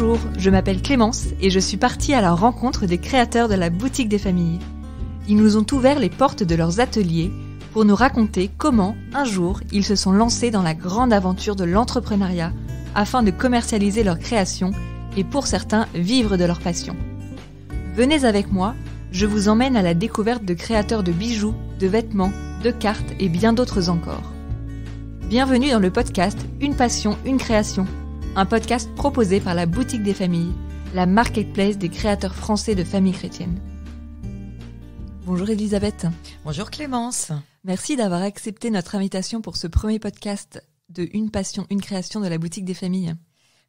Bonjour, je m'appelle Clémence et je suis partie à la rencontre des créateurs de la boutique des familles. Ils nous ont ouvert les portes de leurs ateliers pour nous raconter comment, un jour, ils se sont lancés dans la grande aventure de l'entrepreneuriat afin de commercialiser leurs créations et pour certains, vivre de leur passion. Venez avec moi, je vous emmène à la découverte de créateurs de bijoux, de vêtements, de cartes et bien d'autres encore. Bienvenue dans le podcast Une passion, une création, un podcast proposé par la Boutique des Familles, la marketplace des créateurs français de familles chrétiennes. Bonjour Elisabeth. Bonjour Clémence. Merci d'avoir accepté notre invitation pour ce premier podcast de Une passion, une création de la Boutique des Familles.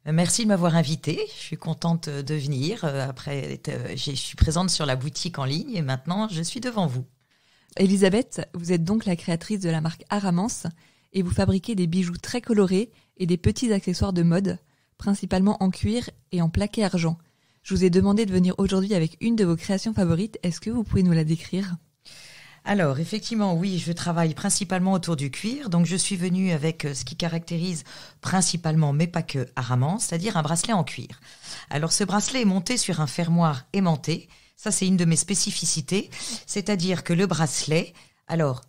Merci de m'avoir invitée. Je suis contente de venir. Je suis présente sur la boutique en ligne et maintenant je suis devant vous. Elisabeth, vous êtes donc la créatrice de la marque Aramance et vous fabriquez des bijoux très colorés et des petits accessoires de mode, principalement en cuir et en plaqué argent. Je vous ai demandé de venir aujourd'hui avec une de vos créations favorites. Est-ce que vous pouvez nous la décrire ? Alors, effectivement, oui, je travaille principalement autour du cuir. Donc, je suis venue avec ce qui caractérise principalement, mais pas que, Aramance, c'est-à-dire un bracelet en cuir. Alors, ce bracelet est monté sur un fermoir aimanté. Ça, c'est une de mes spécificités. C'est-à-dire que le bracelet, alors,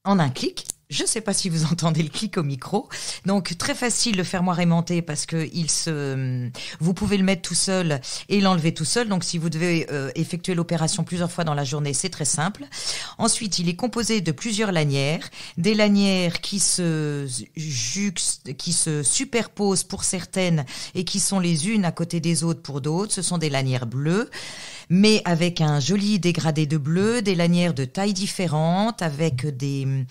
en un clic, je ne sais pas si vous entendez le clic au micro. Donc, très facile le fermoir aimanté parce que vous pouvez le mettre tout seul et l'enlever tout seul. Donc, si vous devez effectuer l'opération plusieurs fois dans la journée, c'est très simple. Ensuite, il est composé de plusieurs lanières. Des lanières qui se superposent pour certaines et qui sont les unes à côté des autres pour d'autres. Ce sont des lanières bleues, mais avec un joli dégradé de bleu, des lanières de tailles différentes, avec des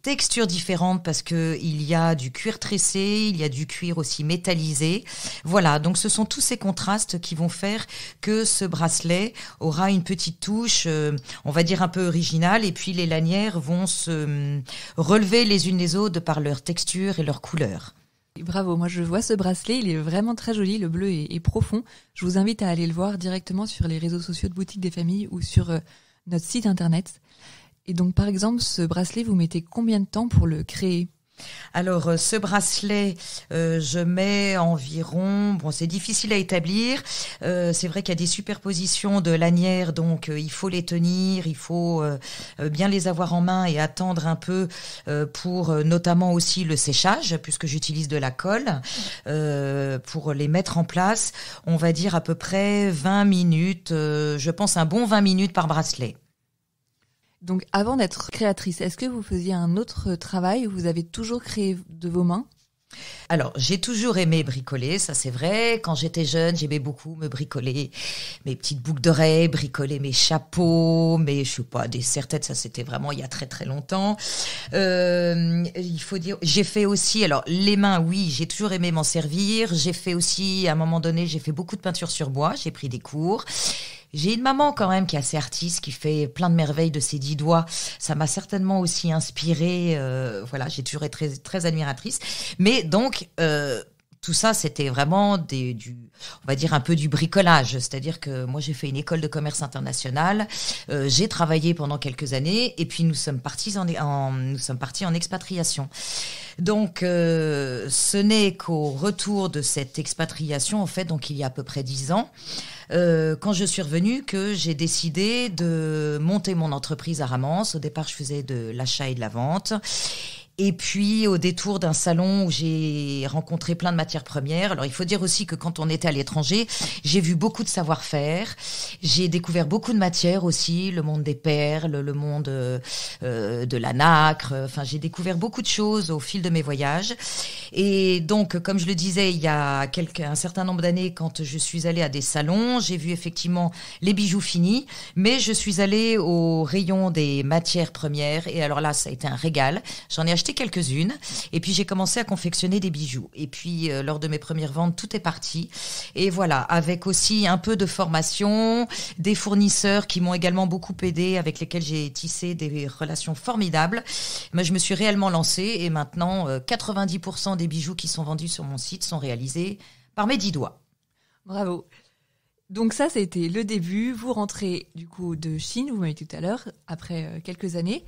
textures différentes parce que il y a du cuir tressé, il y a du cuir aussi métallisé. Voilà, donc ce sont tous ces contrastes qui vont faire que ce bracelet aura une petite touche, on va dire un peu originale, et puis les lanières vont se relever les unes les autres par leur texture et leur couleur. Bravo, moi je vois ce bracelet, il est vraiment très joli, le bleu est profond. Je vous invite à aller le voir directement sur les réseaux sociaux de Boutique des Familles ou sur notre site internet. Et donc par exemple, ce bracelet, vous mettez combien de temps pour le créer ? Alors, ce bracelet, je mets environ... Bon, c'est difficile à établir. C'est vrai qu'il y a des superpositions de lanières, donc il faut les tenir, il faut bien les avoir en main et attendre un peu pour notamment aussi le séchage, puisque j'utilise de la colle pour les mettre en place. On va dire à peu près 20 minutes, je pense un bon 20 minutes par bracelet. Donc avant d'être créatrice, est-ce que vous faisiez un autre travail ou vous avez toujours créé de vos mains ? Alors, j'ai toujours aimé bricoler, ça c'est vrai. Quand j'étais jeune, j'aimais beaucoup me bricoler mes petites boucles d'oreilles, bricoler mes chapeaux, mais je sais pas, des serre-têtes, ça c'était vraiment il y a très très longtemps. Il faut dire, j'ai fait aussi, alors les mains, oui, j'ai toujours aimé m'en servir. J'ai fait aussi, à un moment donné, j'ai fait beaucoup de peinture sur bois, j'ai pris des cours. J'ai une maman quand même qui est assez artiste, qui fait plein de merveilles de ses 10 doigts. Ça m'a certainement aussi inspirée. Voilà, j'ai toujours été très, très admiratrice. Mais donc, tout ça, c'était vraiment on va dire un peu du bricolage. C'est-à-dire que moi, j'ai fait une école de commerce international. J'ai travaillé pendant quelques années et puis nous sommes partis en expatriation. Donc, ce n'est qu'au retour de cette expatriation, en fait, donc il y a à peu près 10 ans, quand je suis revenue, que j'ai décidé de monter mon entreprise Aramance. Au départ, je faisais de l'achat et de la vente. Et puis, au détour d'un salon où j'ai rencontré plein de matières premières. Alors, il faut dire aussi que quand on était à l'étranger, j'ai vu beaucoup de savoir-faire. J'ai découvert beaucoup de matières aussi, le monde des perles, le monde de la nacre. Enfin, j'ai découvert beaucoup de choses au fil de mes voyages. Et donc, comme je le disais, il y a un certain nombre d'années, quand je suis allée à des salons, j'ai vu effectivement les bijoux finis, mais je suis allée au rayon des matières premières. Et alors là, ça a été un régal. J'en ai acheté quelques-unes et puis j'ai commencé à confectionner des bijoux et puis lors de mes premières ventes tout est parti et voilà, avec aussi un peu de formation, des fournisseurs qui m'ont également beaucoup aidé, avec lesquels j'ai tissé des relations formidables. Mais je me suis réellement lancée et maintenant 90% des bijoux qui sont vendus sur mon site sont réalisés par mes 10 doigts. Bravo. Donc ça, c'était le début. Vous rentrez du coup de Chine, vous m'avez dit tout à l'heure, après quelques années.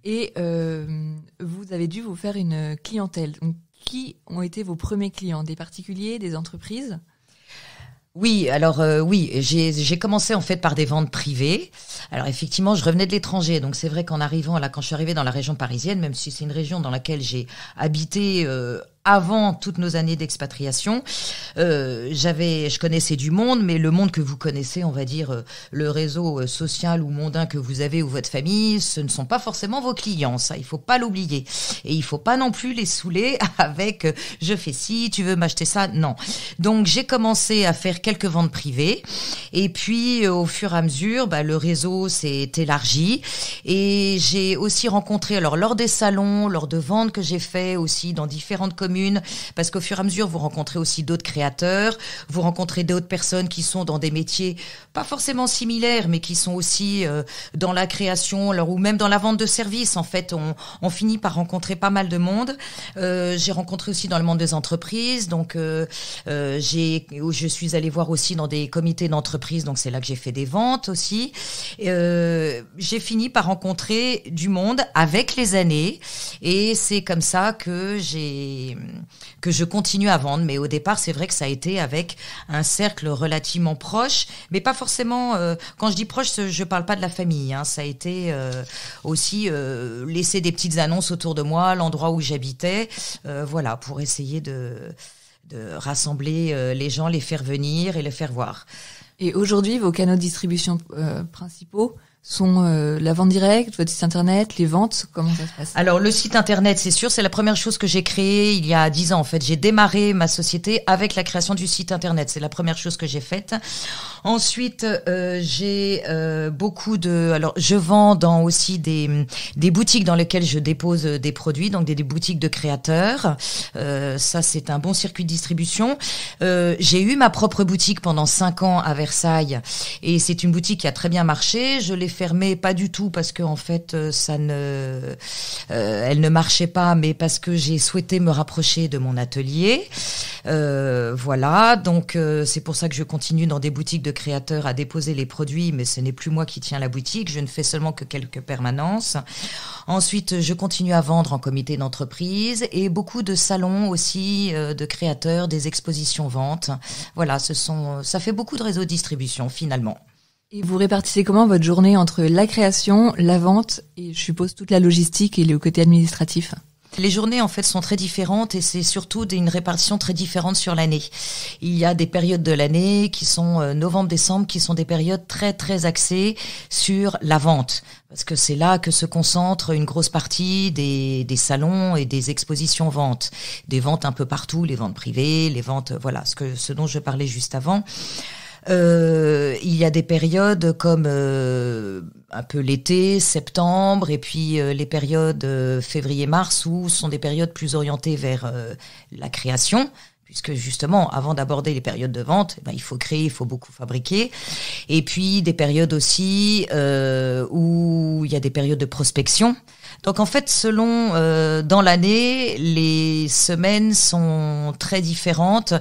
Et vous avez dû vous faire une clientèle. Donc, qui ont été vos premiers clients? Des particuliers, des entreprises? Oui, alors oui, j'ai commencé en fait par des ventes privées. Alors effectivement, je revenais de l'étranger, donc c'est vrai qu'en arrivant là, quand je suis arrivée dans la région parisienne, même si c'est une région dans laquelle j'ai habité avant toutes nos années d'expatriation, je connaissais du monde, mais le monde que vous connaissez, on va dire le réseau social ou mondain que vous avez ou votre famille, ce ne sont pas forcément vos clients, ça il faut pas l'oublier. Et il faut pas non plus les saouler avec je fais ci, tu veux m'acheter ça, non. Donc j'ai commencé à faire quelques ventes privées et puis au fur et à mesure, le réseau s'est élargi et j'ai aussi rencontré, alors lors des salons, lors de ventes que j'ai fait aussi dans différentes communes, parce qu'au fur et à mesure, vous rencontrez aussi d'autres créateurs, vous rencontrez d'autres personnes qui sont dans des métiers pas forcément similaires, mais qui sont aussi dans la création, alors, ou même dans la vente de services. En fait, on finit par rencontrer pas mal de monde. J'ai rencontré aussi dans le monde des entreprises, donc je suis allée voir aussi dans des comités d'entreprise, donc c'est là que j'ai fait des ventes aussi. J'ai fini par rencontrer du monde avec les années, et c'est comme ça que je continue à vendre. Mais au départ, c'est vrai que ça a été avec un cercle relativement proche, mais pas forcément, quand je dis proche, je parle pas de la famille, hein. Ça a été aussi laisser des petites annonces autour de moi, l'endroit où j'habitais, voilà, pour essayer de rassembler les gens, les faire venir et les faire voir. Et aujourd'hui, vos canaux de distribution principaux sont la vente directe, votre site internet, les ventes, comment ça se passe? Alors le site internet, c'est sûr, c'est la première chose que j'ai créée il y a 10 ans en fait. J'ai démarré ma société avec la création du site internet, c'est la première chose que j'ai faite. Ensuite, j'ai beaucoup de... Alors je vends dans aussi des boutiques dans lesquelles je dépose des produits, donc des boutiques de créateurs. Ça c'est un bon circuit de distribution. J'ai eu ma propre boutique pendant 5 ans à Versailles et c'est une boutique qui a très bien marché. Je l'ai fermée, pas du tout parce que en fait elle ne marchait pas, mais parce que j'ai souhaité me rapprocher de mon atelier. Voilà, donc c'est pour ça que je continue dans des boutiques de créateurs à déposer les produits, mais ce n'est plus moi qui tiens la boutique, je ne fais seulement que quelques permanences. Ensuite, je continue à vendre en comité d'entreprise et beaucoup de salons aussi de créateurs, des expositions ventes. Voilà, ça fait beaucoup de réseaux de distribution finalement. Et vous répartissez comment votre journée entre la création, la vente et je suppose toute la logistique et le côté administratif? Les journées en fait sont très différentes et c'est surtout une répartition très différente sur l'année. Il y a des périodes de l'année qui sont novembre-décembre, qui sont des périodes très très axées sur la vente. Parce que c'est là que se concentre une grosse partie des salons et des expositions ventes. Des ventes un peu partout, les ventes privées, les ventes, voilà, ce dont je parlais juste avant. Il y a des périodes comme un peu l'été, septembre, et puis les périodes février-mars où ce sont des périodes plus orientées vers la création, puisque justement, avant d'aborder les périodes de vente, il faut créer, il faut beaucoup fabriquer. Et puis des périodes aussi où il y a des périodes de prospection. Donc en fait, selon dans l'année, les semaines sont très différentes.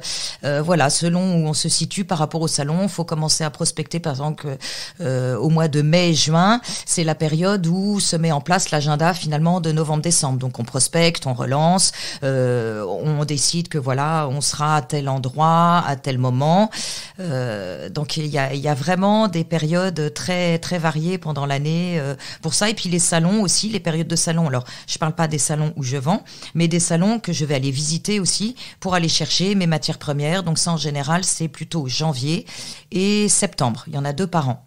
Voilà, selon où on se situe par rapport au salon, il faut commencer à prospecter. Par exemple, au mois de mai et juin, c'est la période où se met en place l'agenda finalement de novembre-décembre. Donc on prospecte, on relance, on décide que voilà, on sera à tel endroit, à tel moment. Donc il y a vraiment des périodes très très variées pendant l'année pour ça. Et puis les salons aussi, les périodes de salons. Alors, je parle pas des salons où je vends, mais des salons que je vais aller visiter aussi pour aller chercher mes matières premières. Donc ça, en général, c'est plutôt janvier et septembre. Il y en a 2 par an.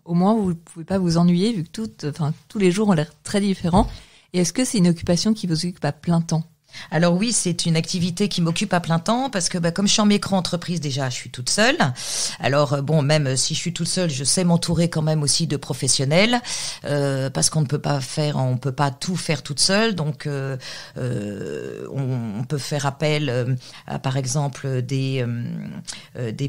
Au moins, vous ne pouvez pas vous ennuyer vu que tous les jours ont l'air très différents. Et est-ce que c'est une occupation qui vous occupe à plein temps? Alors oui, c'est une activité qui m'occupe à plein temps parce que comme je suis en micro-entreprise déjà, je suis toute seule. Alors bon, même si je suis toute seule, je sais m'entourer quand même aussi de professionnels parce qu'on ne peut pas tout faire toute seule. Donc on peut faire appel à par exemple des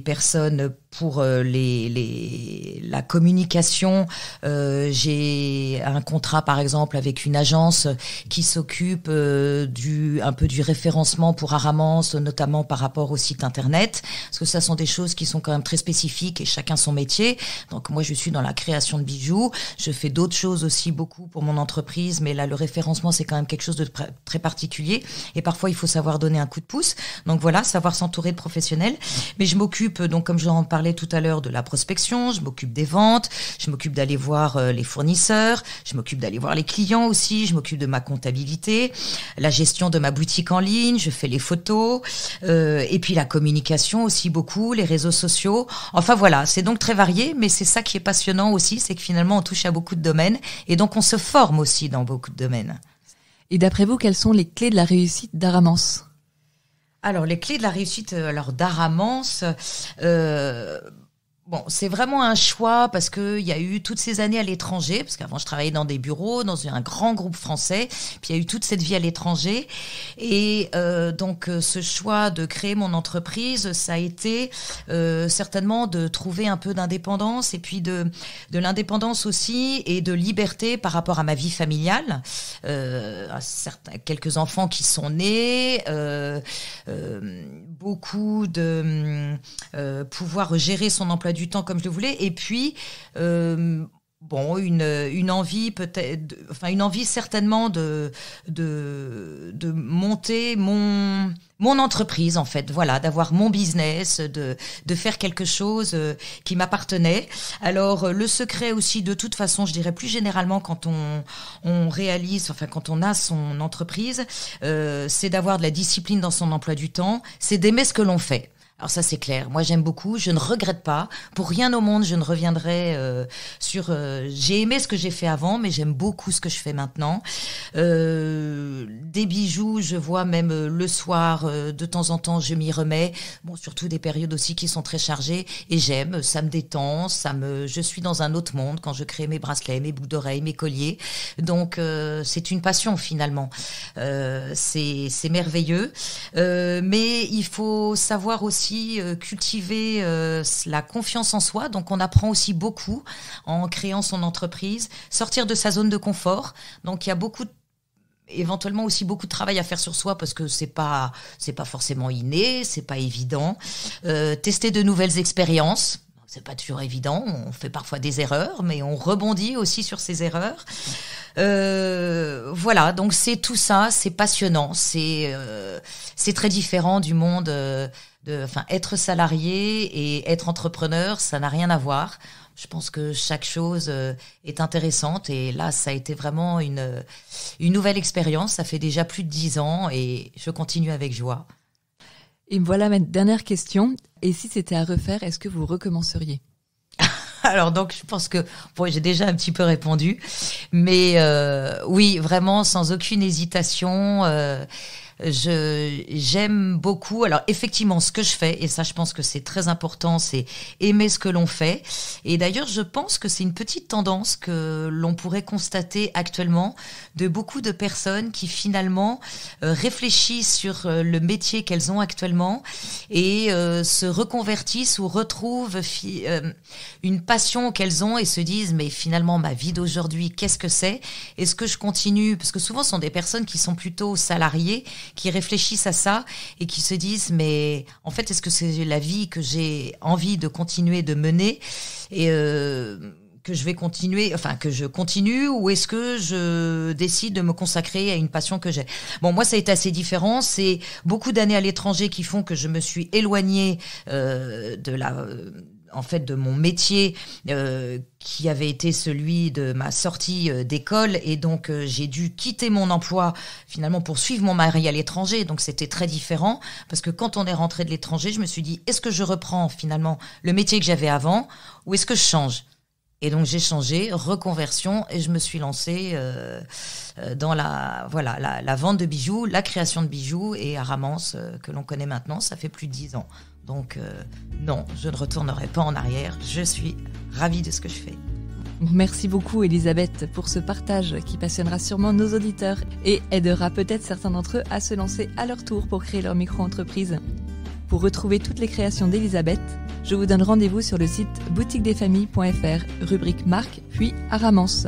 personnes pour la communication. J'ai un contrat par exemple avec une agence qui s'occupe du un peu du référencement pour Aramance, notamment par rapport au site internet, parce que ça sont des choses qui sont quand même très spécifiques et chacun son métier. Donc moi je suis dans la création de bijoux, je fais d'autres choses aussi beaucoup pour mon entreprise, mais là le référencement c'est quand même quelque chose de très particulier et parfois il faut savoir donner un coup de pouce. Donc voilà, savoir s'entourer de professionnels. Mais je m'occupe donc comme j'en parlais tout à l'heure de la prospection, je m'occupe des ventes, je m'occupe d'aller voir les fournisseurs, je m'occupe d'aller voir les clients aussi, je m'occupe de ma comptabilité, la gestion de ma boutique en ligne, je fais les photos et puis la communication aussi beaucoup, les réseaux sociaux. Enfin voilà, c'est donc très varié, mais c'est ça qui est passionnant aussi, c'est que finalement on touche à beaucoup de domaines et donc on se forme aussi dans beaucoup de domaines. Et d'après vous, quelles sont les clés de la réussite d'Aramance ? Alors les clés de la réussite d'Aramance, bon, c'est vraiment un choix parce que il y a eu toutes ces années à l'étranger, parce qu'avant je travaillais dans des bureaux, dans un grand groupe français, puis il y a eu toute cette vie à l'étranger, et donc ce choix de créer mon entreprise, ça a été certainement de trouver un peu d'indépendance et puis de l'indépendance aussi et de liberté par rapport à ma vie familiale, à quelques enfants qui sont nés, beaucoup de pouvoir gérer son emploi du temps comme je le voulais, et puis bon, une envie peut-être, enfin une envie certainement de monter mon entreprise en fait, voilà, d'avoir mon business, de faire quelque chose qui m'appartenait. Alors le secret aussi, de toute façon, je dirais plus généralement quand on réalise, enfin quand on a son entreprise, c'est d'avoir de la discipline dans son emploi du temps, c'est d'aimer ce que l'on fait. Alors ça c'est clair, moi j'aime beaucoup, je ne regrette pas, pour rien au monde je ne reviendrai sur... j'ai aimé ce que j'ai fait avant, mais j'aime beaucoup ce que je fais maintenant. Des bijoux, je vois même le soir, de temps en temps je m'y remets, bon surtout des périodes aussi qui sont très chargées, et j'aime, ça me détend, je suis dans un autre monde quand je crée mes bracelets, mes boucles d'oreilles, mes colliers, donc c'est une passion finalement, c'est merveilleux, mais il faut savoir aussi cultiver la confiance en soi, donc on apprend aussi beaucoup en créant son entreprise, sortir de sa zone de confort, donc il y a éventuellement aussi beaucoup de travail à faire sur soi parce que c'est pas forcément inné, c'est pas évident, tester de nouvelles expériences. C'est pas toujours évident, on fait parfois des erreurs, mais on rebondit aussi sur ces erreurs. Voilà, donc c'est tout ça, c'est passionnant, c'est très différent du monde être salarié et être entrepreneur, ça n'a rien à voir. Je pense que chaque chose est intéressante et là, ça a été vraiment une nouvelle expérience. Ça fait déjà plus de 10 ans et je continue avec joie. Et voilà ma dernière question. Et si c'était à refaire, est-ce que vous recommenceriez ? Alors donc je pense que j'ai déjà un petit peu répondu, mais oui, vraiment sans aucune hésitation. J'aime beaucoup. Alors effectivement, ce que je fais, et ça je pense que c'est très important, c'est aimer ce que l'on fait. Et d'ailleurs, je pense que c'est une petite tendance que l'on pourrait constater actuellement de beaucoup de personnes qui finalement réfléchissent sur le métier qu'elles ont actuellement et se reconvertissent ou retrouvent une passion qu'elles ont et se disent mais finalement ma vie d'aujourd'hui, qu'est-ce que c'est ? Est-ce que je continue ? Parce que souvent ce sont des personnes qui sont plutôt salariées, qui réfléchissent à ça et qui se disent mais en fait est-ce que c'est la vie que j'ai envie de continuer de mener et que je vais continuer, enfin que je continue, ou est-ce que je décide de me consacrer à une passion que j'ai ? Bon, moi ça a été assez différent, c'est beaucoup d'années à l'étranger qui font que je me suis éloignée de mon métier qui avait été celui de ma sortie d'école, et donc j'ai dû quitter mon emploi finalement pour suivre mon mari à l'étranger, donc c'était très différent parce que quand on est rentré de l'étranger, je me suis dit est-ce que je reprends finalement le métier que j'avais avant ou est-ce que je change ? Et donc j'ai changé, reconversion, et je me suis lancée dans la vente de bijoux, la création de bijoux, et Aramance que l'on connaît maintenant, ça fait plus de 10 ans. Donc non, je ne retournerai pas en arrière, je suis ravie de ce que je fais. Merci beaucoup Elisabeth pour ce partage qui passionnera sûrement nos auditeurs et aidera peut-être certains d'entre eux à se lancer à leur tour pour créer leur micro-entreprise. Pour retrouver toutes les créations d'Elisabeth, je vous donne rendez-vous sur le site boutiquedesfamilles.fr, rubrique marque, puis Aramance.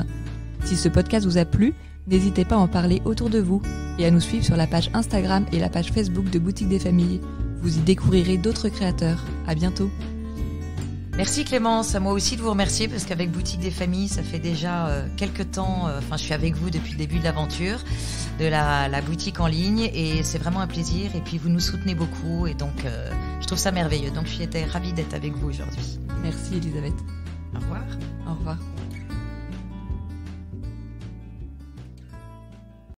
Si ce podcast vous a plu, N'hésitez pas à en parler autour de vous et à nous suivre sur la page Instagram et la page Facebook de Boutique des Familles. Vous y découvrirez d'autres créateurs. À bientôt. Merci Clémence, à moi aussi de vous remercier parce qu'avec Boutique des Familles, ça fait déjà quelques temps, je suis avec vous depuis le début de l'aventure de la boutique en ligne et c'est vraiment un plaisir et puis vous nous soutenez beaucoup et donc je trouve ça merveilleux. Donc j'étais ravie d'être avec vous aujourd'hui. Merci Elisabeth. Au revoir. Au revoir.